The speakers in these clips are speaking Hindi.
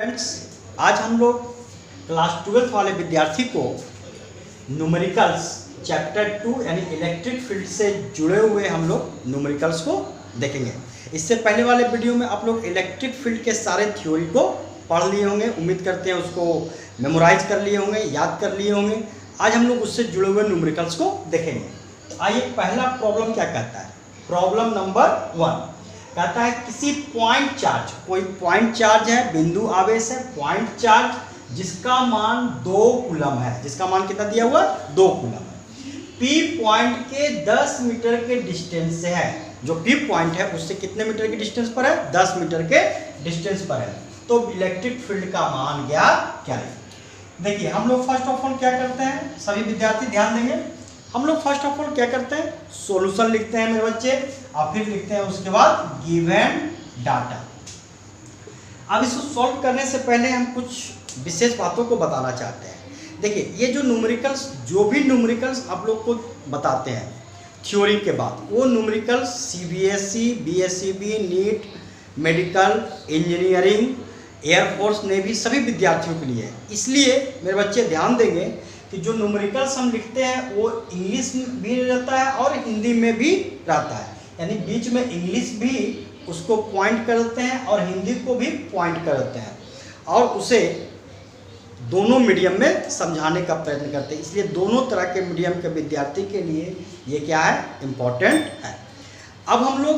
फ्रेंड्स, आज हम लोग क्लास 12 वाले विद्यार्थी को न्यूमेरिकल्स चैप्टर 2 यानी इलेक्ट्रिक फील्ड से जुड़े हुए हम लोग न्यूमेरिकल्स को देखेंगे। इससे पहले वाले वीडियो में आप लोग इलेक्ट्रिक फील्ड के सारे थ्योरी को पढ़ लिए होंगे, उम्मीद करते हैं उसको मेमोराइज कर लिए होंगे, याद कर लिए होंगे। आज हम लोग उससे जुड़े हुए न्यूमेरिकल्स को देखेंगे। तो आइए, पहला प्रॉब्लम क्या कहता है। प्रॉब्लम नंबर 1 कहता है किसी पॉइंट चार्ज, कोई पॉइंट चार्ज है, बिंदु आवेश है, पॉइंट चार्ज जिसका मान 2 कूलम है। जिसका मान कितना दिया हुआ है? 2 कूलम है। पी पॉइंट के 10 मीटर के डिस्टेंस से है। जो पी पॉइंट है उससे कितने मीटर के डिस्टेंस पर है? 10 मीटर के डिस्टेंस पर है। तो इलेक्ट्रिक फील्ड का मान क्या है? देखिए, हम लोग फर्स्ट ऑफ ऑल क्या करते हैं, सभी विद्यार्थी ध्यान देंगे। हम लोग फर्स्ट ऑफ ऑल क्या करते हैं, सॉल्यूशन लिखते हैं मेरे बच्चे, और फिर लिखते हैं उसके बाद गिवन डाटा। अब इसको सॉल्व करने से पहले हम कुछ विशेष बातों को बताना चाहते हैं। देखिए, ये जो न्यूमेरिकल्स, जो भी न्यूमेरिकल्स आप लोग को बताते हैं थ्योरी के बाद, वो numericals CBSE, BSEB, NEET, medical, engineering, air force, navy सभी विद्यार्थियों के लिए है। इसलिए मेरे बच्चे ध्यान देंगे कि जो न्यूमेरिकल्स हम लिखते हैं वो इंग्लिश में भी रहता है और हिंदी में भी रहता है। यानी बीच में इंग्लिश भी उसको पॉइंट कर देते हैं और हिंदी को भी पॉइंट कर देते हैं, और उसे दोनों मीडियम में समझाने का प्रयत्न करते हैं। इसलिए दोनों तरह के मीडियम के विद्यार्थी के लिए ये क्या है, इम्पोर्टेंट है। अब हम लोग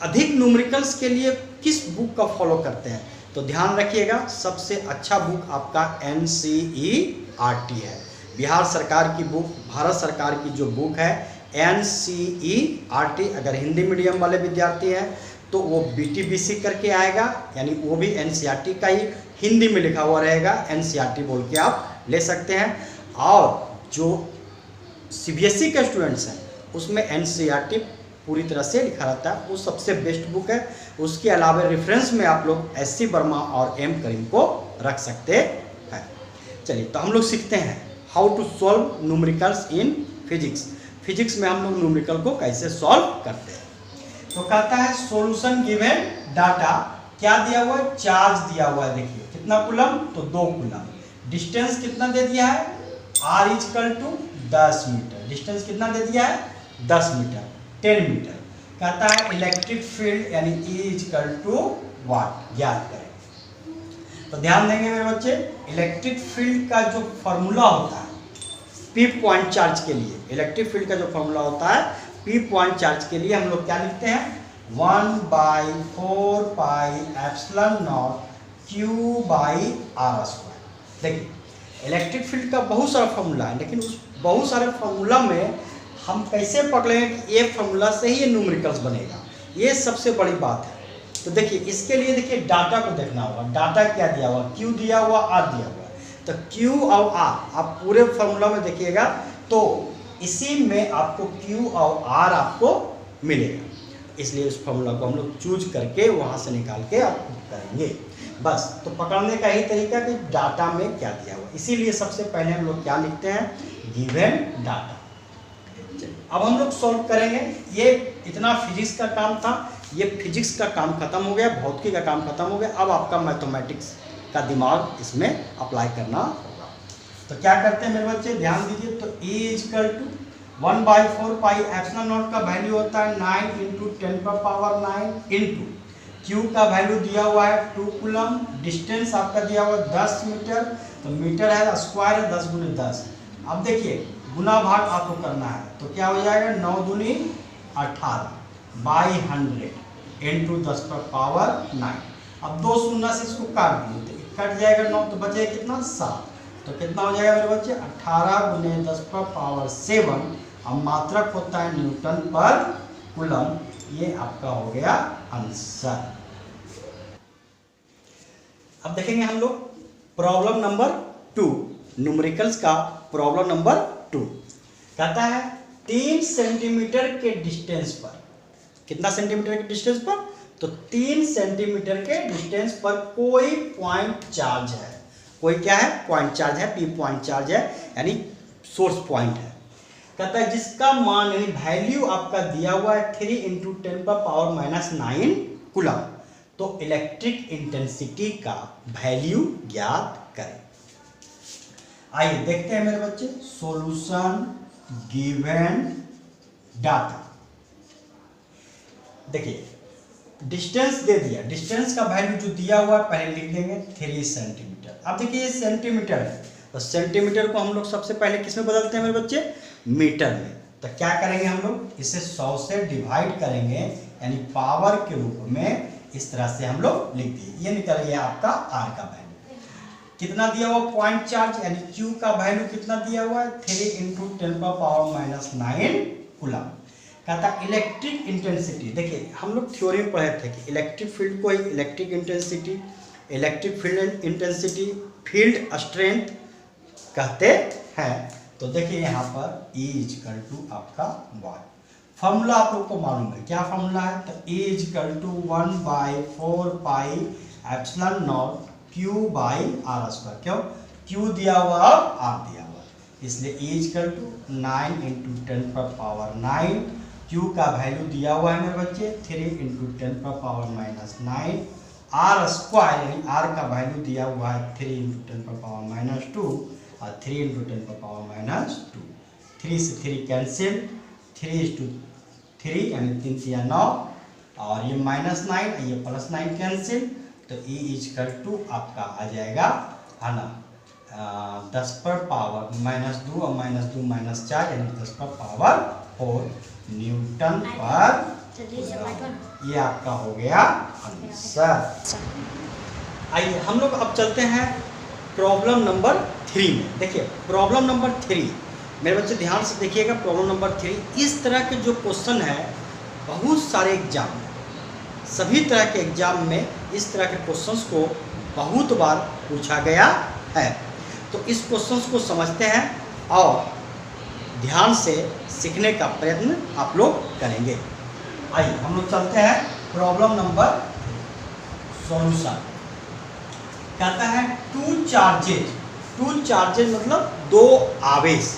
अधिक न्यूमेरिकल्स के लिए किस बुक का फॉलो करते हैं, तो ध्यान रखिएगा, सबसे अच्छा बुक आपका NCERT है। बिहार सरकार की बुक, भारत सरकार की जो बुक है NCERT। अगर हिंदी मीडियम वाले विद्यार्थी हैं तो वो BTBC करके आएगा, यानी वो भी NCERT का ही हिंदी में लिखा हुआ रहेगा, NCERT बोल के आप ले सकते हैं। और जो CBSE के स्टूडेंट्स हैं उसमें NCERT पूरी तरह से लिखा रहता है, वो सबसे बेस्ट बुक है। उसके अलावा रेफरेंस में आप लोग SC वर्मा और M करीम को रख सकते हैं। चलिए, तो हम लोग सीखते हैं how to solve numericals in physics. Physics में हम लोग न्यूमेरिकल को कैसे सॉल्व करते हैं। तो कहता है सॉल्यूशन गिवन डाटा। क्या दिया हुआ है? चार्ज दिया हुआ है। देखिए कितना कूलम, तो 2 कूलम। डिस्टेंस कितना दे दिया है? R = 10 metre. डिस्टेंस कितना दे दिया है? 10 मीटर, 10 मीटर। कहता है इलेक्ट्रिक फील्ड यानी E = वाट ज्ञात करें। तो ध्यान देंगे मेरे बच्चे, इलेक्ट्रिक फील्ड का जो फॉर्मूला होता है पी पॉइंट चार्ज के लिए, इलेक्ट्रिक फील्ड का जो फॉर्मूला होता है पी पॉइंट चार्ज के लिए, हम लोग क्या लिखते हैं, 1/4 पाई एप्सिलॉन नॉट Q/r²। देखिए, इलेक्ट्रिक फील्ड का बहुत सारा फॉर्मूला है, लेकिन उस बहुत सारे फॉर्मूला में हम कैसे पकड़ेंगे कि एक फॉर्मूला से ही ये न्यूमेरिकल्स बनेगा, ये सबसे बड़ी बात है। तो देखिए, इसके लिए देखिए डाटा को देखना होगा। डाटा क्या दिया हुआ? Q दिया हुआ, R दिया हुआ। तो Q और R आप पूरे फॉर्मूला में देखिएगा तो इसी में आपको Q और R आपको मिलेगा। इसलिए उस फॉर्मूला को हम लोग चूज करके वहाँ से निकाल के आप करेंगे बस। तो पकड़ने का ही तरीका कि डाटा में क्या दिया हुआ। इसीलिए सबसे पहले हम लोग क्या लिखते हैं, गिवन डाटा। अब हम लोग सॉल्व करेंगे। ये इतना फिजिक्स का काम था, ये फिजिक्स का काम खत्म हो गया, भौतिकी का काम खत्म हो गया। अब आपका मैथमेटिक्स का दिमाग इसमें अप्लाई करना होगा। तो क्या करते हैं मेरे बच्चे, ध्यान दीजिए। तो E = 1/4 पाई एप्सिलॉन नॉट का वैल्यू होता है 9 × 10⁹ इंटू Q का वैल्यू दिया हुआ है 2 कूलम। डिस्टेंस आपका दिया हुआ है 10 मीटर, तो मीटर है, स्क्वायर है 10 × 10। अब देखिए, गुना भाग आपको करना है, तो क्या हो जाएगा, 9 दूनी 18/100 इंटू 10⁻9। अब 2 शून्य से इसको काट दिए तो कट जाएगा 9, तो बचेगा कितना, 7। तो कितना हो जाएगा मेरे बच्चे, 18 × 10⁻7। अब मात्रक होता है न्यूटन पर कूलम। ये आपका हो गया आंसर। अब देखेंगे हम लोग प्रॉब्लम नंबर 2, न्यूमेरिकल्स का प्रॉब्लम नंबर 2। कहता है 3 सेंटीमीटर के डिस्टेंस पर, कितना सेंटीमीटर के डिस्टेंस पर, तो 3 सेंटीमीटर के डिस्टेंस पर कोई पॉइंट चार्ज है। कोई क्या है, पॉइंट चार्ज है, पी पॉइंट चार्ज है, यानी सोर्स पॉइंट है। कहता है जिसका मान यानी वैल्यू आपका दिया हुआ है 3 × 10⁻⁹ कूलम। तो इलेक्ट्रिक इंटेंसिटी का वैल्यू ज्ञात करें। आइए देखते हैं मेरे बच्चे, सॉल्यूशन गिवन डाटा। देखिए डिस्टेंस दे दिया, डिस्टेंस का वैल्यू जो दिया हुआ है पहले लिख देंगे 3 सेंटीमीटर। अब देखिए ये सेंटीमीटर है, तो सेंटीमीटर को हम लोग सबसे पहले किस में बदलते हैं मेरे बच्चे, मीटर में। तो क्या करेंगे हम लोग, इसे 100 से डिवाइड करेंगे, यानी पावर के रूप में इस तरह से हम लोग लिख दिए। ये निकल गया आपका आर का वैल्यू। कितना दिया हुआ, पॉइंट चार्ज, यानी क्यू का वैल्यू कितना दिया हुआ है, 3 × 10⁻⁹ कूलम। कहता इलेक्ट्रिक इंटेंसिटी, देखिए हम लोग थ्योरी में पढ़े थे कि इलेक्ट्रिक फील्ड को electric intensity, electric field intensity, field strength कहते हैं। तो देखिए यहाँ पर E = आपका y, फॉर्मूला आप लोग को मालूम है, क्या फॉर्मूला है, तो E = 1/4πε0 Q/r²। क्यों, Q दिया हुआ और R दिया हुआ, इसलिए E = 9 × 10⁻⁹। Q का वैल्यू दिया हुआ है मेरे बच्चे 3 × 10⁻⁹, R² यानी R का वैल्यू दिया हुआ है 3 × 10⁻⁻2 और 3 × 10⁻⁻2। 3 से 3 कैंसिल, 3:3 यानी 3 × 9, और ये -9 ये +9 कैंसिल, तो E = आपका आ जाएगा है ना 10⁻² और -2 -4 यानी 10⁻⁴ न्यूटन पर। ये आपका हो गया आंसर। आइए हम लोग अब चलते हैं प्रॉब्लम नंबर 3 में। देखिए प्रॉब्लम नंबर 3 मेरे बच्चे ध्यान से देखिएगा। प्रॉब्लम नंबर 3 इस तरह के जो क्वेश्चन है बहुत सारे एग्जाम में, सभी तरह के एग्जाम में इस तरह के क्वेश्चंस को बहुत बार पूछा गया है। तो इस क्वेश्चंस को समझते हैं और ध्यान से सीखने का प्रयत्न आप लोग करेंगे। आइए हम लोग चलते हैं प्रॉब्लम नंबर सॉल्यूशन। कहता है टू चार्जेज मतलब 2 आवेश,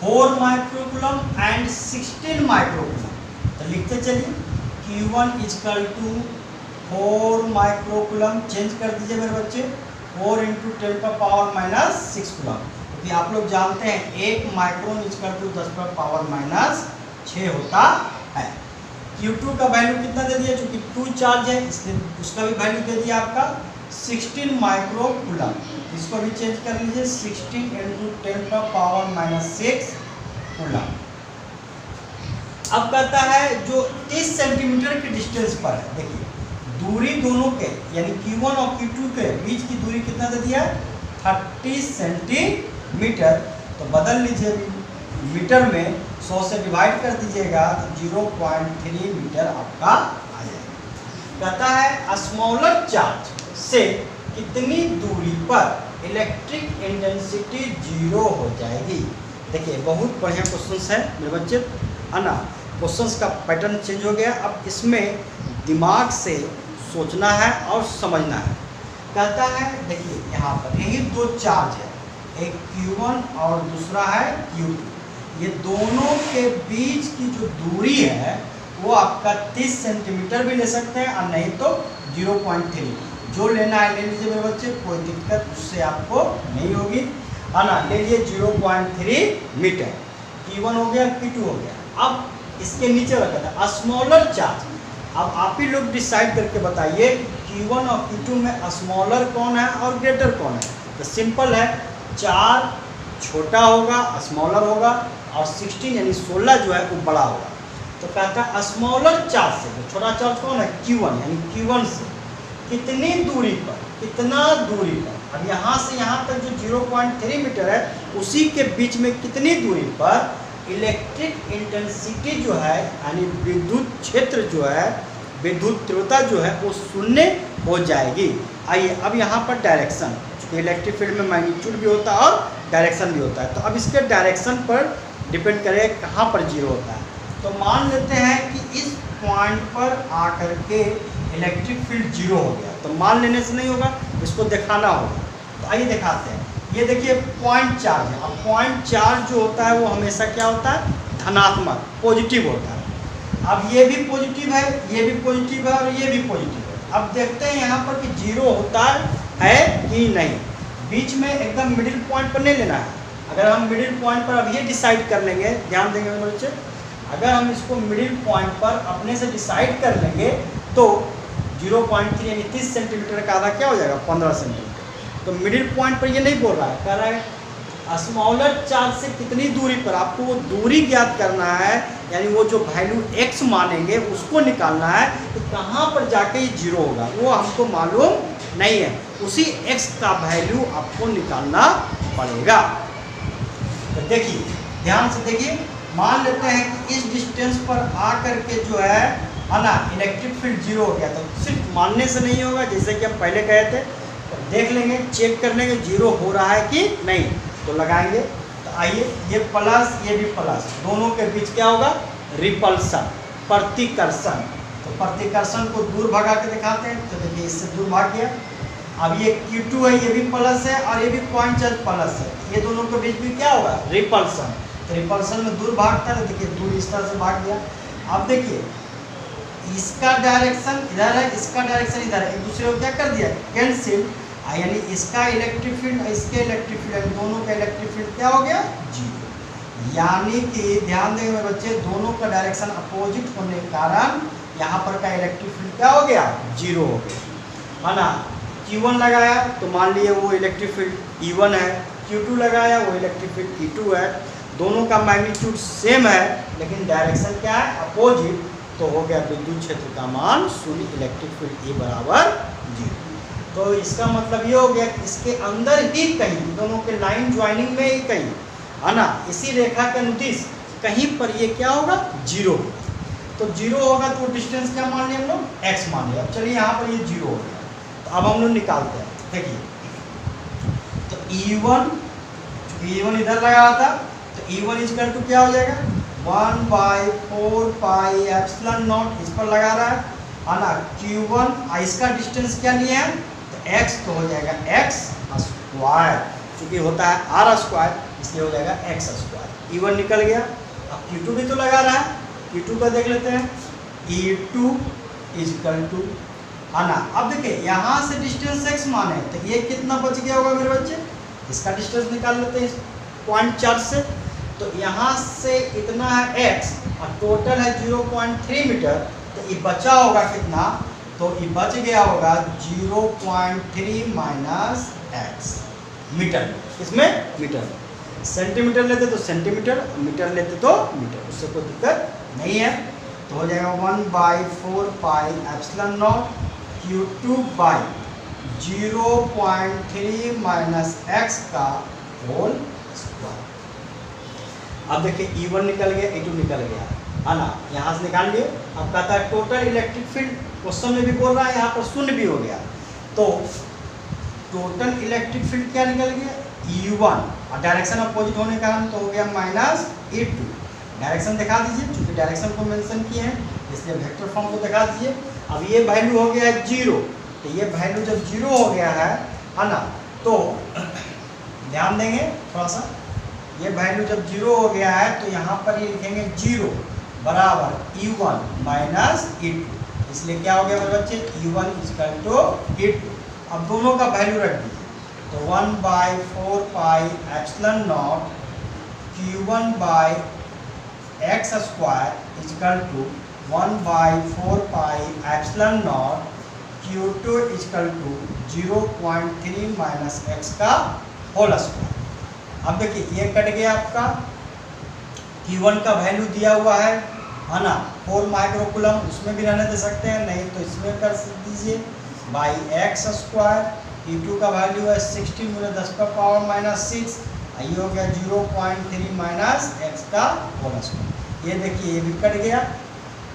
4 माइक्रोकूलम एंड 16 माइक्रोकूलम। तो लिखते चलिए Q1 = 4 माइक्रोकूलम, चेंज कर दीजिए मेरे बच्चे 4 × 10⁻⁻6 कूलम, क्योंकि आप लोग जानते हैं 1 माइक्रोन = 10⁻⁻6 होता है। Q2 का वैल्यू कितना दे दिया, चूंकि 2 चार्ज है इसलिए उसका भी वैल्यू दे दिया आपका 16 माइक्रोकूलम। इसको भी चेंज कर लीजिए 16 × 10⁻⁻6 कूलम। अब कहता है जो 30 सेंटीमीटर के डिस्टेंस पर है, देखिए दूरी दोनों के यानी Q1 और Q2 के बीच की दूरी कितना दे दिया, 30 सेंटीमीटर। तो बदल लीजिए मीटर में 100 से डिवाइड कर दीजिएगा तो 0.3 मीटर आपका आ जाएगा। कहता है स्मॉलर चार्ज से कितनी दूरी पर इलेक्ट्रिक इंटेंसिटी 0 हो जाएगी। देखिए बहुत बढ़िया क्वेश्चन है मेरे बच्चे, है ना। क्वेश्चंस का पैटर्न चेंज हो गया, अब इसमें दिमाग से सोचना है और समझना है। कहता है देखिए यहाँ पर यही 2 चार्ज है, एक Q1 और दूसरा है Q2। ये दोनों के बीच की जो दूरी है वो आपका 30 सेंटीमीटर भी ले सकते हैं और नहीं तो 0.3, जो लेना है ले लीजिए मेरे बच्चे, कोई दिक्कत उससे आपको नहीं होगी, है ना। ले लिए 0.3 मीटर, Q1 हो गया Q2 हो गया। अब इसके नीचे रखा था स्मॉलर चार्ज। अब आप ही लोग डिसाइड करके बताइए Q1 और Q2 में स्मॉलर कौन है और ग्रेटर कौन है। तो सिंपल है, 4 छोटा होगा स्मॉलर होगा और 16 यानी 16 जो है वो बड़ा होगा। तो कहता है स्मॉलर चार्ज से, तो छोटा चार्ज कौन है Q1, यानी Q1 से कितनी दूरी पर, कितना दूरी पर। अब यहाँ से यहाँ तक जो 0.3 मीटर है उसी के बीच में कितनी दूरी पर इलेक्ट्रिक इंटेंसिटी जो है यानी विद्युत क्षेत्र जो है, विद्युत तीव्रता जो है वो 0 हो जाएगी। आइए अब यहाँ पर डायरेक्शन, क्योंकि इलेक्ट्रिक फील्ड में मैग्नीट्यूड भी होता है और डायरेक्शन भी होता है, तो अब इसके डायरेक्शन पर डिपेंड करेगा कहाँ पर 0 होता है। तो मान लेते हैं कि इस पॉइंट पर आकर के इलेक्ट्रिक फील्ड 0 हो गया, तो मान लेने से नहीं होगा, इसको दिखाना होगा। तो आइए दिखाते हैं। ये देखिए पॉइंट चार्ज है। अब पॉइंट चार्ज जो होता है वो हमेशा क्या होता है, धनात्मक, पॉजिटिव होता है। अब ये भी पॉजिटिव है, ये भी पॉजिटिव है और ये भी पॉजिटिव है। अब देखते हैं यहाँ पर कि जीरो होता है कि नहीं। बीच में एकदम मिडिल पॉइंट पर नहीं लेना है। अगर हम मिडिल पॉइंट पर अब ये डिसाइड कर लेंगे, ध्यान देंगे मेरे बच्चे, अगर हम इसको मिडिल पॉइंट पर अपने से डिसाइड कर लेंगे तो 0.3 यानी 30 सेंटीमीटर का आधा क्या हो जाएगा 15 सेंटीमीटर। तो मिडिल पॉइंट पर ये नहीं बोल रहा है, कह रहा है स्मॉलर चार्ज से कितनी दूरी पर, आपको वो दूरी ज्ञात करना है, यानी वो जो वैल्यू x मानेंगे उसको निकालना है कि कहाँ पर जाके ये जीरो होगा, वो हमको मालूम नहीं है। उसी x का वैल्यू आपको निकालना पड़ेगा। तो देखिए ध्यान से देखिए, मान लेते हैं कि इस डिस्टेंस पर आकर के जो है ना इलेक्ट्रिक फील्ड जीरो हो गया। तो सिर्फ मानने से नहीं होगा, जैसे कि हम पहले कहे थे, तो देख लेंगे, चेक कर लेंगे जीरो हो रहा है कि नहीं, तो लगाएंगे। तो आइए, ये प्लस ये भी प्लस, दोनों के बीच क्या होगा रिपल्सन, प्रतिकर्षण। तो प्रतिकर्षण को दूर भगा के दिखाते हैं। तो देखिए इससे दूर भाग गया। अब ये Q2 है, ये भी प्लस है और ये भी पॉइंट चार्ज प्लस है, ये दोनों के बीच भी क्या होगा रिपल्सन। तो रिपल्सन में दूर भागता है, देखिए दूर इस तरह से भाग गया। अब देखिए इसका डायरेक्शन इधर है, इसका डायरेक्शन इधर है, एक दूसरे को क्या कर दिया कैंसिल, यानी इसका इलेक्ट्रिक फील्ड इसके इलेक्ट्रिक फील्ड, दोनों का इलेक्ट्रिक फील्ड क्या हो गया जीरो। यानी कि ध्यान देंगे मेरे बच्चे, दोनों का डायरेक्शन अपोजिट होने के कारण यहाँ पर का इलेक्ट्रिक फील्ड क्या हो गया जीरो हो गया, है ना। Q1 लगाया तो मान लिए वो इलेक्ट्रिक फील्ड E1 है, Q2 लगाया वो इलेक्ट्रिक फील्ड E2 है, दोनों का मैग्नीट्यूड सेम है लेकिन डायरेक्शन क्या है अपोजिट। तो हो गया विद्युत क्षेत्र का मान शून्य, इलेक्ट्रिक फील्ड E बराबर जीरो। तो इसका मतलब ये हो गया कि इसके अंदर ही कहीं, दोनों के लाइन ज्वाइनिंग में ही कहीं, है ना, इसी रेखा के अनुदिश कहीं पर ये क्या होगा जीरो होगा। तो जीरो होगा तो डिस्टेंस क्या मान लिया हम लोग x मान लिया। अब चलिए यहाँ पर ये जीरो हो गया, तो अब हम लोग निकालते हैं। देखिए तो E1 इधर लगा था, तो E1 इक्वल टू क्या हो जाएगा 1/4 पाई एप्सिलॉन नॉट, इस पर लगा रहा है ना। Q1 इसका डिस्टेंस क्या लिया है तो x, तो हो जाएगा x स्क्वायर, क्योंकि होता है r स्क्वायर इसलिए हो जाएगा x स्क्वायर। E1 निकल गया। अब Q2 भी तो लगा रहा है, Q2 का देख लेते हैं। E2 इक्वल टू, है ना। अब देखिए यहाँ से डिस्टेंस x माने तो ये कितना बच गया होगा मेरे बच्चे, इसका डिस्टेंस निकाल लेते हैं इस पॉइंट चार्ज से। तो यहाँ से इतना है x और टोटल है 0.3 मीटर, तो ये बचा होगा कितना, तो ये बच गया होगा 0.3 माइनस x मीटर। इसमें मीटर, सेंटीमीटर लेते तो सेंटीमीटर, मीटर लेते तो मीटर, उससे कोई दिक्कत नहीं है। तो हो जाएगा 1/4 pi epsilon not Q2 by 0.3 minus x का होल स्क्वायर। अब देखिए E1 निकल गया, E2 निकल गया, है ना, यहाँ से निकाल लिए। अब कहता है टोटल इलेक्ट्रिक फील्ड, क्वेश्चन में भी बोल रहा है, यहाँ पर शून्य भी हो गया। तो टोटल इलेक्ट्रिक फील्ड क्या निकल गया E1, और डायरेक्शन अपोजिट होने के कारण तो हो गया माइनस E2। डायरेक्शन दिखा दीजिए, चूँकि डायरेक्शन को मेंशन किए हैं इसलिए वेक्टर फॉर्म को दिखा दीजिए। अब ये वैल्यू हो गया है जीरो, तो ये वैल्यू जब जीरो हो गया है ना, तो ध्यान देंगे थोड़ा सा, ये वैल्यू जब जीरो हो गया है तो यहाँ पर ये लिखेंगे जीरो बराबर E1 माइनस E2, इसलिए क्या हो गया मेरे बच्चे E1 इक्वल टू E2। अब दोनों का वैल्यू रख दीजिए, तो 1/4 pi epsilon not Q1 by x square equal to 1/4 pi epsilon not Q2 equal to 0.3 minus x का होल स्क्वायर। अब देखिए ये कट गया आपका, Q1 का वैल्यू दिया हुआ है ना 4 माइक्रोकूलम, उसमें भी रहने दे सकते हैं, नहीं तो इसमें कर दीजिए बाई x स्क्वायर। Q2 का वैल्यू है 16 × 10⁻⁻6, ये हो गया 0.3 माइनस x का होल स्क्वायर। ये देखिए ये भी कट गया।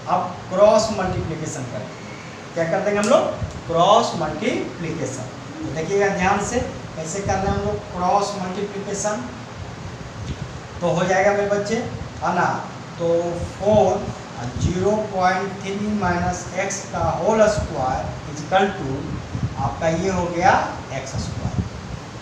अब क्रॉस मल्टीप्लिकेशन करेंगे, क्या कर देंगे हम लोग क्रॉस मल्टीप्लिकेशन। तो देखिएगा ध्यान से कैसे करना है हम लोग क्रॉस मल्टीप्लिकेशन। तो हो जाएगा मेरे बच्चे, है ना, तो 4 0.3 माइनस x का होल स्क्वायर इक्वल टू आपका ये हो गया x स्क्वायर।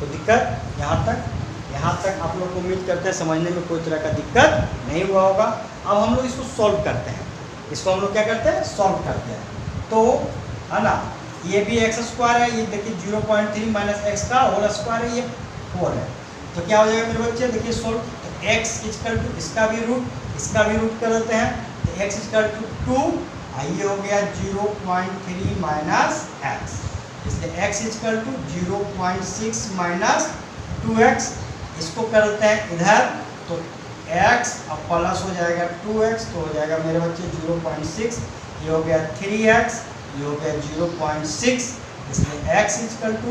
तो दिक्कत यहाँ तक आप लोग को उम्मीद करते हैं समझने में कोई तरह का दिक्कत नहीं हुआ होगा। अब हम लोग इसको सॉल्व करते हैं, इसको हम लोग क्या करते हैं सॉल्व करते हैं। तो है ना, ये भी एक्स स्क्वायर है, ये देखिए 0.3 माइनस एक्स का होल स्क्वायर है, ये 4 है। तो क्या हो जाएगा मेरे बच्चे, देखिए सोल्व, तो एक्स इक्वल टू इसका भी रूट कर देते हैं, तो एक्स इक्वल टू 2, ये हो गया 0.3 माइनस एक्स, इसलिए x equal to 0.6 minus 2x, इसको करते हैं इधर, तो x अब प्लस हो जाएगा 2x, तो हो जाएगा मेरे बच्चे 0.6, ये हो गया 3x, ये हो गया 0.6, इसलिए x इक्वल टू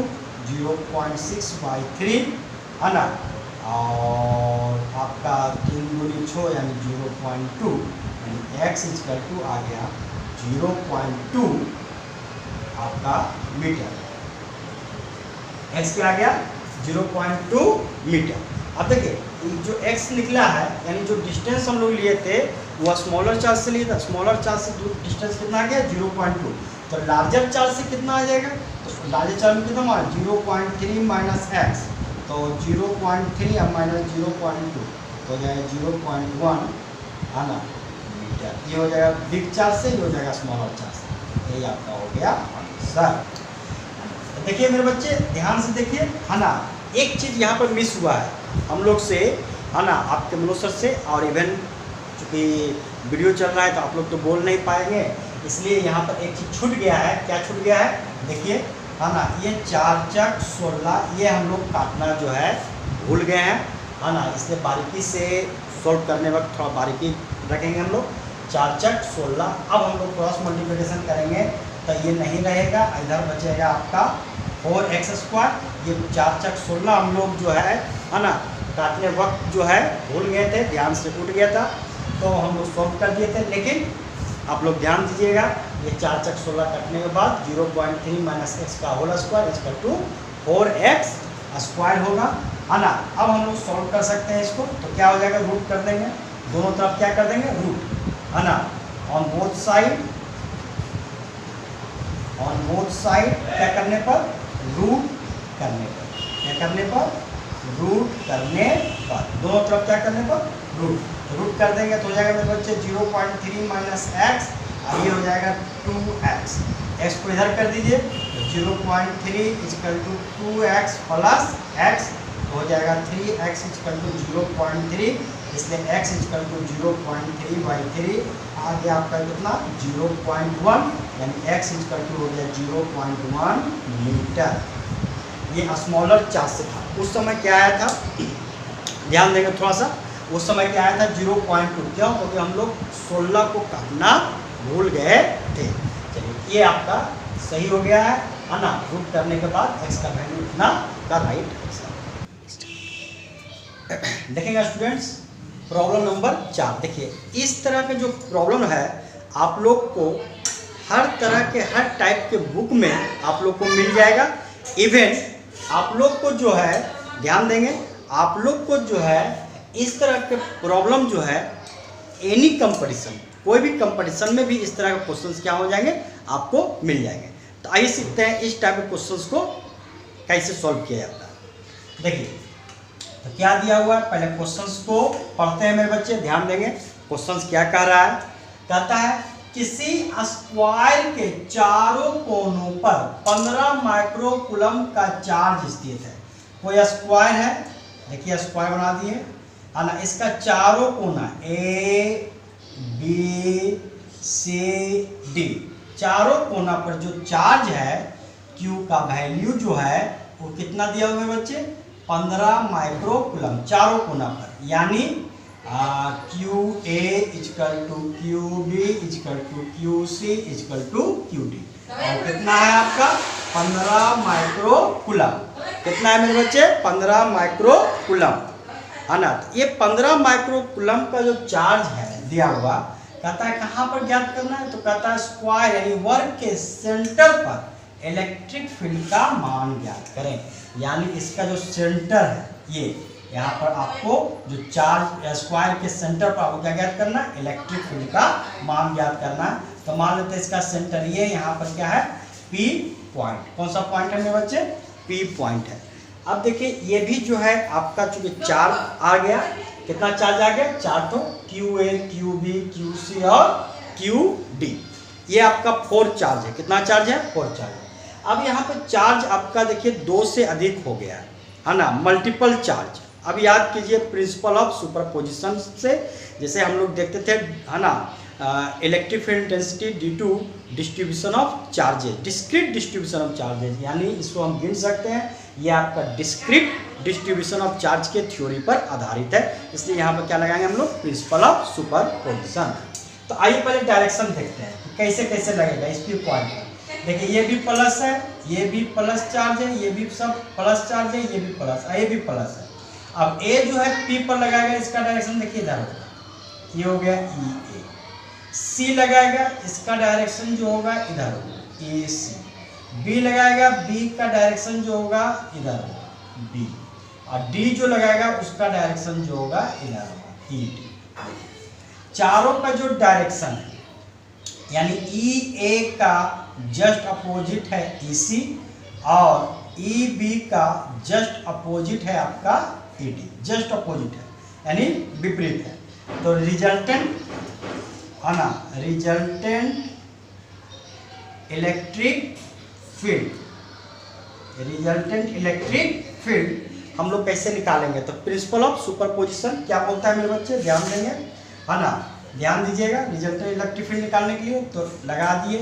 0.6/3 है ना, और आपका 3 दूनी 6 यानी 0.2, यानी x इक्वल टू आ गया 0.2 आपका मीटर, x क्या आ गया 0.2 मीटर। अब देखिए जो x निकला है, यानी जो डिस्टेंस हम लोग लिए थे वो स्मॉलर चार्ज से लिए था, स्मॉलर चार्ज से डिस्टेंस कितना आ गया 0.2, तो लार्जर चार्ज से कितना आ जाएगा, तो लार्जर चार्ज में कितना आ 0.3 माइनस एक्स, तो 0.3 अब माइनस 0.2 तो हो जाएगा 0.1 है ना मीटर, ये हो जाएगा बिग चार्ज से, ये हो जाएगा स्मॉलर चार्ज से, यही आपका हो गया आंसर। देखिए मेरे बच्चे ध्यान से देखिए है ना, एक चीज़ यहाँ पर मिस हुआ है हम लोग से है ना, आपके मनोज सर से, और इवन चूँकि वीडियो चल रहा है तो आप लोग तो बोल नहीं पाएंगे, इसलिए यहाँ पर एक चीज़ छूट गया है। क्या छूट गया है, देखिए है ना, ये 4 चक 16 ये हम लोग काटना जो है भूल गए हैं है ना, इसलिए बारीकी से सॉल्व करने वक्त थोड़ा बारीकी रखेंगे हम लोग। 4 चक 16, अब हम लोग क्रॉस मल्टीप्लिकेशन करेंगे तो ये नहीं रहेगा, इधर बचेगा आपका 4x², ये 4 चक 16 हम लोग जो है ना काटने वक्त जो है भूल गए थे, ध्यान से उठ गया था, तो हम लोग सॉल्व कर दिए थे, लेकिन आप लोग ध्यान दीजिएगा, ये 4 चक 16 काटने के बाद 0.3 माइनस एक्स का whole square equal to 4x² होगा है ना। अब हम लोग सॉल्व कर सकते हैं इसको, तो क्या हो जाएगा, रूट कर देंगे, दोनों तरफ क्या कर देंगे रूट है ना, ऑन बोथ साइड क्या करने पर रूट करने पर, क्या करने पर रूट करने पर, दोनों तरफ क्या करने पर रूट कर देंगे, तो हो जाएगा मेरे बच्चे 0.3 माइनस एक्स, और ये हो जाएगा 2x, x को इधर कर दीजिए, तो 0.3 equal to 2x plus x, तो हो जाएगा 3x इक्वल टू 0.3, इसलिए x इक्वल टू 0.3/3, आगे आपका कितना 0.1, यानी x इक्वल टू हो गया 0.1 मीटर। ये स्मॉलर चार्ज से था, उस समय क्या आया था, ध्यान देंगे थोड़ा सा, उस समय क्या आया था 0.2, क्यों, क्योंकि हम लोग 16 को काटना भूल गए थे। चलिए ये आपका सही हो गया है ना, रूट करने के बाद x का वैल्यू इतना का राइट आंसर। देखेंगे स्टूडेंट्स प्रॉब्लम नंबर 4, देखिए इस तरह के जो प्रॉब्लम है आप लोग को हर तरह के हर टाइप के बुक में आप लोग को मिल जाएगा। इवन आप लोग को जो है ध्यान देंगे, आप लोग को जो है इस तरह के प्रॉब्लम जो है एनी कंपटीशन, कोई भी कंपटीशन में भी इस तरह के क्वेश्चंस क्या हो जाएंगे आपको मिल जाएंगे। तो आइए सीखते हैं इस टाइप के क्वेश्चंस को कैसे सॉल्व किया जाता है। देखिए तो क्या दिया हुआ है, पहले क्वेश्चंस को पढ़ते हैं मेरे बच्चे, ध्यान देंगे क्वेश्चंस क्या कह रहा है। कहता है किसी स्क्वायर के चारों कोनों पर 15 माइक्रोकूलम का चार्ज स्थित है। कोई स्क्वायर है, देखिए स्क्वायर बना दिए है ना, इसका चारों कोना A B C D, चारों कोना पर जो चार्ज है Q का वैल्यू जो है वो कितना दिया हुआ है बच्चे, 15 माइक्रोकूलम चारों कोना पर, यानी QA equal to QB equal to QC equal to QD, और कितना है आपका 15 माइक्रोकूलम, कितना है मेरे बच्चे 15 माइक्रोकूलम है ना। ये 15 माइक्रोकूलम का जो चार्ज है दिया हुआ, कहता है कहाँ पर ज्ञात करना है, तो कहता है स्क्वायर यानी वर्ग के सेंटर पर इलेक्ट्रिक फील्ड का मान ज्ञात करें, यानी इसका जो सेंटर है ये यहाँ पर आपको जो चार्ज स्क्वायर के सेंटर पर आपको क्या ज्ञात करना है, इलेक्ट्रिक फील्ड का मान ज्ञात करना है। तो मान लेते हैं इसका सेंटर ये यहाँ पर क्या है P पॉइंट, कौन सा पॉइंट है मेरे बच्चे P पॉइंट है। अब देखिए ये भी जो है आपका चूंकि 4 आ गया, कितना चार्ज आ गया 4 तो QA QB QC और QD, ये आपका 4 चार्ज है, कितना चार्ज है 4 चार्ज है। अब यहाँ पे चार्ज आपका देखिए 2 से अधिक हो गया है ना, मल्टीपल चार्ज। अब याद कीजिए प्रिंसिपल ऑफ सुपरपोजिशन से, जैसे हम लोग देखते थे है ना, electric field intensity due to distribution of charges, discrete distribution of charges, यानी इसको हम गिन सकते हैं, ये आपका डिस्क्रीट डिस्ट्रीब्यूशन ऑफ चार्ज के थ्योरी पर आधारित है, इसलिए यहाँ पर क्या लगाएंगे हम लोग, प्रिंसिपल ऑफ सुपरपोजिशन। तो आइए पहले डायरेक्शन देखते हैं कि कैसे कैसे लगेगा इस पी पॉइंट पर। देखिए ये भी प्लस है, ये भी प्लस चार्ज है, ये भी सब प्लस चार्ज है, ये भी प्लस, ये भी प्लस है। अब ए जो है पी पर लगाएगा, इसका डायरेक्शन देखिए इधर होगा, ये हो गया ई ए। सी लगाएगा, इसका डायरेक्शन जो होगा इधर होगा, ए सी। बी लगाएगा, बी का डायरेक्शन जो होगा इधर होगा, बी। और डी जो लगाएगा उसका डायरेक्शन जो होगा इधर होगा, ई डी। चारों का जो डायरेक्शन है यानी ई ए का जस्ट अपोजिट है ई सी, और ई बी का जस्ट अपोजिट है आपका ई डी, जस्ट अपोजिट है यानी विपरीत है। तो रिजल्टेंट है ना, resultant electric field, resultant electric field हम लोग कैसे निकालेंगे, तो प्रिंसिपल ऑफ सुपरपोजिशन क्या बोलता है मेरे बच्चे, ध्यान देंगे है ना, ध्यान दीजिएगा। रिजल्टेंट इलेक्ट्रिक फील्ड निकालने के लिए तो लगा दिए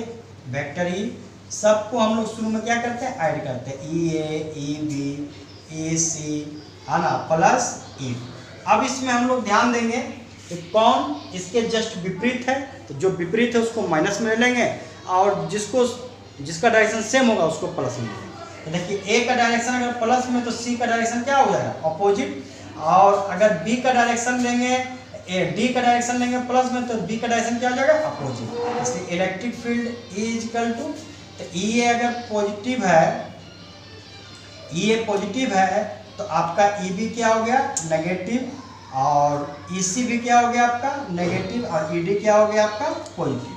वेक्टर ई, सबको हम लोग शुरू में क्या करते हैं, ऐड करते हैं, ई ए, ई बी, ई सी है ना, प्लस ई। अब इसमें हम लोग ध्यान देंगे कि कौन इसके जस्ट विपरीत है, तो जो विपरीत है उसको माइनस में लेंगे, और जिसका डायरेक्शन सेम होगा उसको प्लस में लेंगे। तो देखिए ए का डायरेक्शन अगर प्लस में तो सी का डायरेक्शन क्या हो जाएगा, अपोजिट, और अगर बी का डायरेक्शन लेंगे, डी का डायरेक्शन लेंगे प्लस में, तो बी का डायरेक्शन क्या हो जाएगा, अपोजिट। इसलिए electric field is equal to, तो ई ए अगर पॉजिटिव है, ई ए पॉजिटिव है तो आपका ई बी क्या हो गया, नेगेटिव, और ई सी भी क्या हो गया आपका नेगेटिव, और ई डी क्या हो गया आपका पॉजिटिव।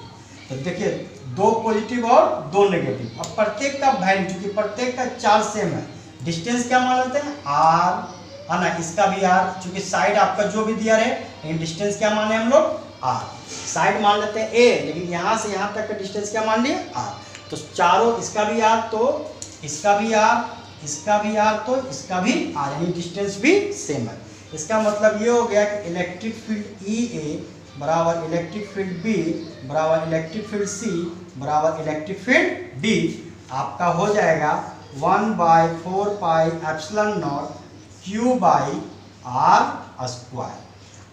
तो देखिए 2 पॉजिटिव और 2 नेगेटिव। अब प्रत्येक का वैल्यू, क्योंकि प्रत्येक का चार्ज सेम है, डिस्टेंस क्या मान लेते हैं, आर है ना, इसका भी आर, क्योंकि साइड आपका जो भी दिया रहे, लेकिन डिस्टेंस क्या माने हम लोग, आर। साइड मान लेते हैं ए, लेकिन यहाँ से यहाँ तक का डिस्टेंस क्या मान लिए, आर। तो चारों, इसका भी आर तो इसका भी आर, इसका भी आर तो इसका भी आर, यानी डिस्टेंस भी सेम है। इसका मतलब ये हो गया कि इलेक्ट्रिक फील्ड ई ए बराबर इलेक्ट्रिक फील्ड बी बराबर इलेक्ट्रिक फील्ड सी बराबर इलेक्ट्रिक फील्ड डी आपका हो जाएगा 1/4 pi epsilon not Q by R square.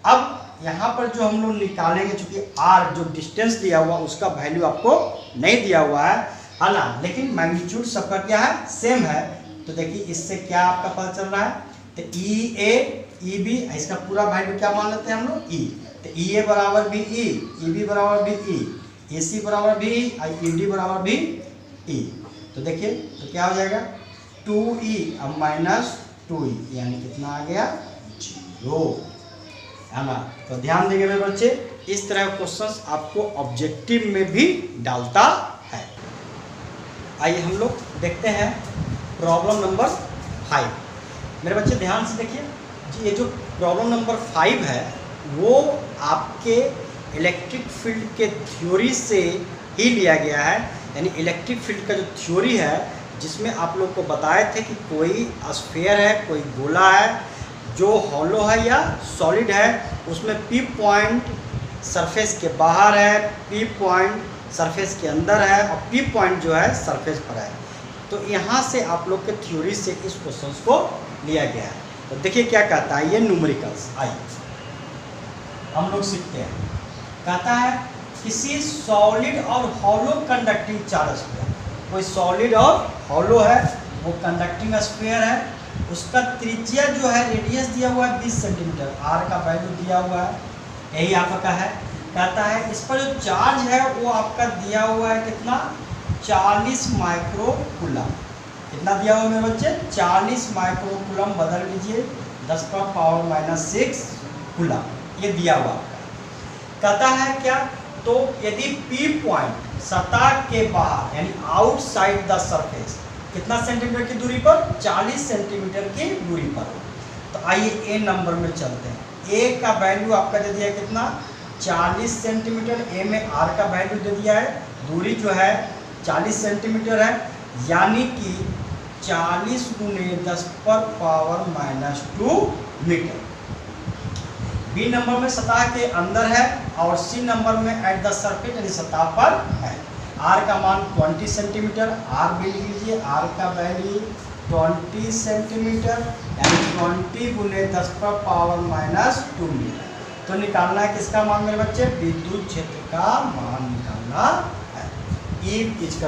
अब यहाँ पर जो हम लोग निकालेंगे, चूंकि आर जो डिस्टेंस दिया हुआ उसका वैल्यू आपको नहीं दिया हुआ है ना, लेकिन मैग्नीट्यूड सबका क्या है, सेम है। तो देखिए इससे क्या आपका पता चल रहा है, तो ई ए ई बी, इसका पूरा वैल्यू क्या मान लेते हैं हम लोग, ई। तो ई ए बराबर भी ई बी बराबर भी ई, ए सी बराबर भी ई डी बराबर भी ई। तो देखिए तो क्या हो जाएगा, 2e अब माइनस 2e, यानी कितना आ गया, 0, है ना। तो ध्यान देंगे मेरे बच्चे, इस तरह के क्वेश्चंस आपको ऑब्जेक्टिव में भी डालता है। आइए हम लोग देखते हैं प्रॉब्लम नंबर 5। मेरे बच्चे ध्यान से देखिए जी, ये जो प्रॉब्लम नंबर 5 है वो आपके इलेक्ट्रिक फील्ड के थ्योरी से ही लिया गया है, यानी इलेक्ट्रिक फील्ड का जो थ्योरी है, जिसमें आप लोग को बताए थे कि कोई स्फीयर है, कोई गोला है जो हॉलो है या सॉलिड है, उसमें पी पॉइंट सरफेस के बाहर है, पी पॉइंट सरफेस के अंदर है, और पी पॉइंट जो है सरफेस पर है। तो यहाँ से आप लोग के थ्योरी से इस क्वेश्चन को लिया गया है। तो देखिए क्या कहता है ये न्यूमेरिकल्स, आइए हम लोग सीखते हैं। कहता है किसी सॉलिड और हॉलो कंडक्टिंग चार्ज स्फीयर, कोई सॉलिड और हॉलो है, वो कंडक्टिंग स्फीयर है, उसका त्रिज्या जो है रेडियस दिया हुआ है 20 सेंटीमीटर, आर का वैल्यू दिया हुआ है, यही आपका है। कहता है इस पर जो चार्ज है वो आपका दिया हुआ है कितना, 40 माइक्रोकूलम। कितना दिया हुआ मेरे बच्चे, 40 माइक्रोकूलम, बदल लीजिए 10⁻⁻6 कूलम, ये दिया हुआ आपका। कहता है क्या, तो यदि पी पॉइंट सतह के बाहर यानी आउटसाइड द सरफेस कितना सेंटीमीटर की दूरी पर, 40 सेंटीमीटर की दूरी पर। तो आइए ए नंबर में चलते हैं। ए का वैल्यू आपका दे दिया है कितना, 40 सेंटीमीटर, ए में आर का वैल्यू दे दिया है, दूरी जो है 40 सेंटीमीटर है। यानी कि 40 गुने 10 पर पावर -2 मीटर। बी नंबर में सतह के अंदर है और सी नंबर में एट द सरफेस यानी सतह पर है। आर का मान 20 सेंटीमीटर, आर भी लिख लीजिए, आर का वैल्यू 20 सेंटीमीटर यानी 20 गुने 10 पर पावर -2 मीटर। तो निकालना है किसका मान मेरे बच्चे? विद्युत क्षेत्र का मान निकालना है। E =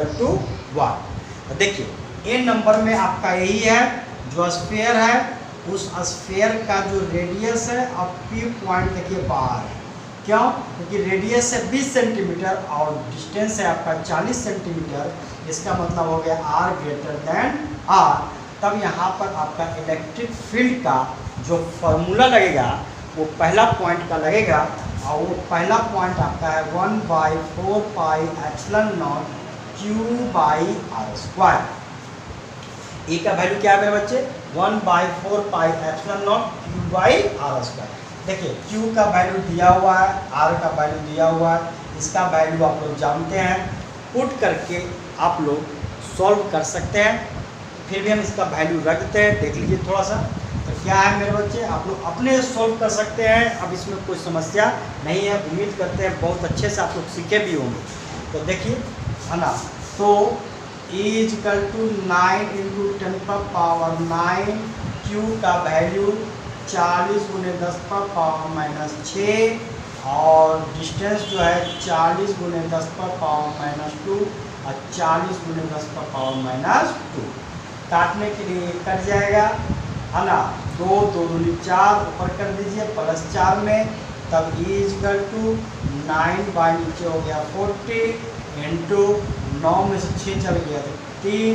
1। तो देखिए ए नंबर में आपका यही है, जो स्फीयर है उस स्फीयर का जो रेडियस है अब P पॉइंट देखिए बाहर है। क्यों? क्योंकि रेडियस है 20 सेंटीमीटर और डिस्टेंस है आपका 40 सेंटीमीटर। इसका मतलब हो गया R > R। तब यहाँ पर आपका इलेक्ट्रिक फील्ड का जो फॉर्मूला लगेगा वो पहला पॉइंट का लगेगा और वो पहला पॉइंट आपका है 1/4 पाई एप्सिलॉन नॉट Q/r²। ए का वैल्यू क्या है मेरे बच्चे? 1/4 पाई एप्सिलॉन नॉट Q/r²। देखिए Q का वैल्यू दिया हुआ है, R का वैल्यू दिया हुआ है, इसका वैल्यू आप लोग जानते हैं, पुट करके आप लोग सॉल्व कर सकते हैं। फिर भी हम इसका वैल्यू रख देते हैं, देख लीजिए थोड़ा सा। तो क्या है मेरे बच्चे, आप लोग अपने सॉल्व कर सकते हैं, अब इसमें कोई समस्या नहीं है। उम्मीद करते हैं बहुत अच्छे से आप लोग सीखे भी होंगे। तो देखिए है ना, तो E = 9 × 10⁻⁹। Q का वैल्यू 40 गुने 10 पर पावर -6 और डिस्टेंस जो है 40 गुने 10 पर पावर -2 और 40 गुने 10 पर पावर -2। काटने के लिए कट जाएगा है ना, 2 2 दूनी 4 ऊपर कर दीजिए +4 में, तब E = 9 बाई नीचे हो गया 40 इंटू 9 में से 6 चल गया तो 3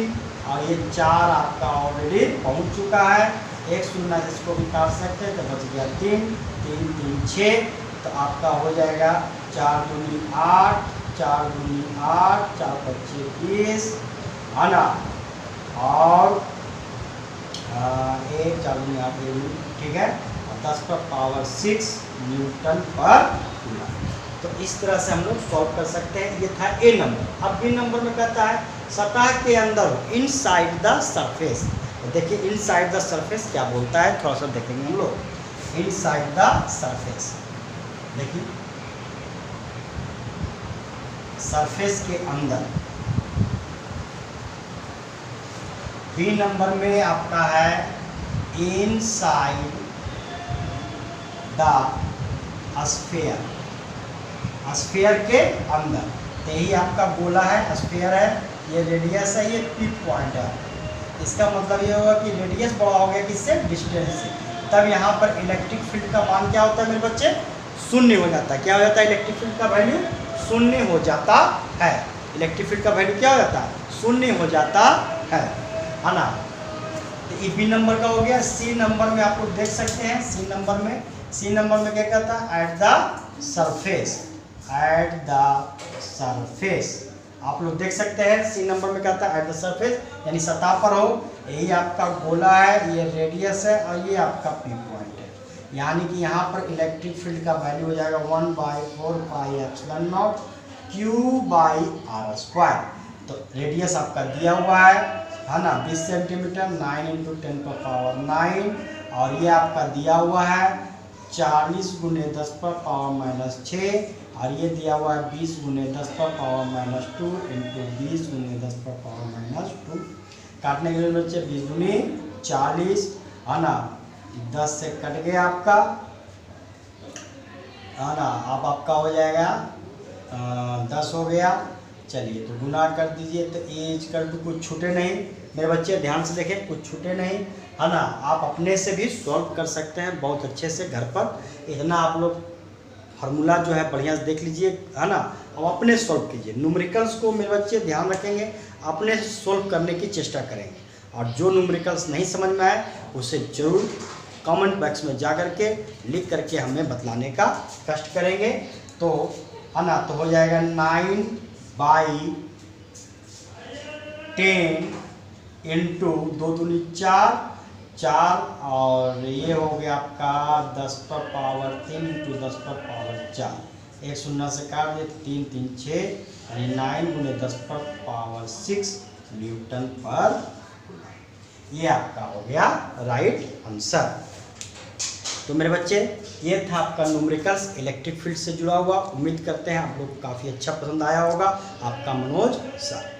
और ये 4 आपका ऑलरेडी पहुंच चुका है। एक शून्य जिसको भी काट सकते हैं तो बच गया 3 3 3 6। तो आपका हो जाएगा 4 दूनी 8 4 दूनी 8 4 5 20 है ना, और 1 4 दूनी 8 ठीक है, और 10 पर पावर 6 न्यूटन पर कूलम। तो इस तरह से हम लोग सॉल्व कर सकते हैं। ये था ए नंबर। अब बी नंबर में कहता है सतह के अंदर इनसाइड द सरफेस। तो देखिए इनसाइड द सरफेस क्या बोलता है, थोड़ा सा देखेंगे हम लोग। इनसाइड द सरफेस, देखिए सरफेस के अंदर। बी नंबर में आपका है इनसाइड द स्फीयर, स्फीयर के अंदर। तो यही आपका गोला है, स्फीयर है, ये रेडियस है, ये P पॉइंट है। इसका मतलब ये होगा कि रेडियस बड़ा हो गया किससे? डिस्टेंस से। तब यहाँ पर इलेक्ट्रिक फील्ड का मान क्या होता है मेरे बच्चे? 0 हो जाता है। क्या हो जाता है? इलेक्ट्रिक फील्ड का वैल्यू 0 हो जाता है। इलेक्ट्रिक फील्ड का वैल्यू क्या हो जाता है? 0 हो जाता है ना। तो ये बी नंबर का हो गया। सी नंबर में आप लोग देख सकते हैं, सी नंबर में क्या कहता है? At the surface, at the surface. आप लोग देख सकते हैं सी नंबर में कहता है एट द सरफेस यानी सतह पर हो। यही आपका गोला है, ये रेडियस है और ये आपका P पॉइंट है। यानी कि यहाँ पर इलेक्ट्रिक फील्ड का वैल्यू हो जाएगा 1/4 पाई एप्सिलॉन नॉट Q/r²। तो रेडियस आपका दिया हुआ है ना, 20 सेंटीमीटर, 9 × 10⁻⁹। और ये आपका दिया हुआ है 40 गुने 10 पर पावर -6 और ये दिया हुआ है 20 गुने 10 पर पावर -2 इंटू 20 गुने 10 पर पावर -2। काटने के लिए बच्चे 20 गुने 40 है ना, 10 से कट गया आपका है ना। अब आपका हो जाएगा 10 हो गया। चलिए तो गुना कर दीजिए। तो A = कुछ छूटे नहीं मेरे बच्चे, ध्यान से देखें, कुछ छूटे नहीं है ना। आप अपने से भी सॉल्व कर सकते हैं बहुत अच्छे से घर पर। इतना आप लोग फार्मूला जो है बढ़िया से देख लीजिए है ना, और अपने सॉल्व कीजिए। न्यूमेरिकल्स को मेरे बच्चे ध्यान रखेंगे, अपने से सॉल्व करने की चेष्टा करेंगे। और जो न्यूमेरिकल्स नहीं समझ में आए उसे ज़रूर कमेंट बॉक्स में जा कर के लिख करके हमें बतलाने का कष्ट करेंगे। तो है ना, तो हो जाएगा 9/10 इंटू 2 दूनी 4 और ये हो गया आपका 10 पर पावर 3 इंटू 10 पर पावर 4। एक शून्य से काट दिए 3 3 6 यानी 9 गुने 10 पर पावर 6 न्यूटन पर। ये आपका हो गया राइट आंसर। तो मेरे बच्चे, ये था आपका न्यूमेरिकल्स इलेक्ट्रिक फील्ड से जुड़ा हुआ। उम्मीद करते हैं आप लोग काफ़ी अच्छा पसंद आया होगा। आपका मनोज सर।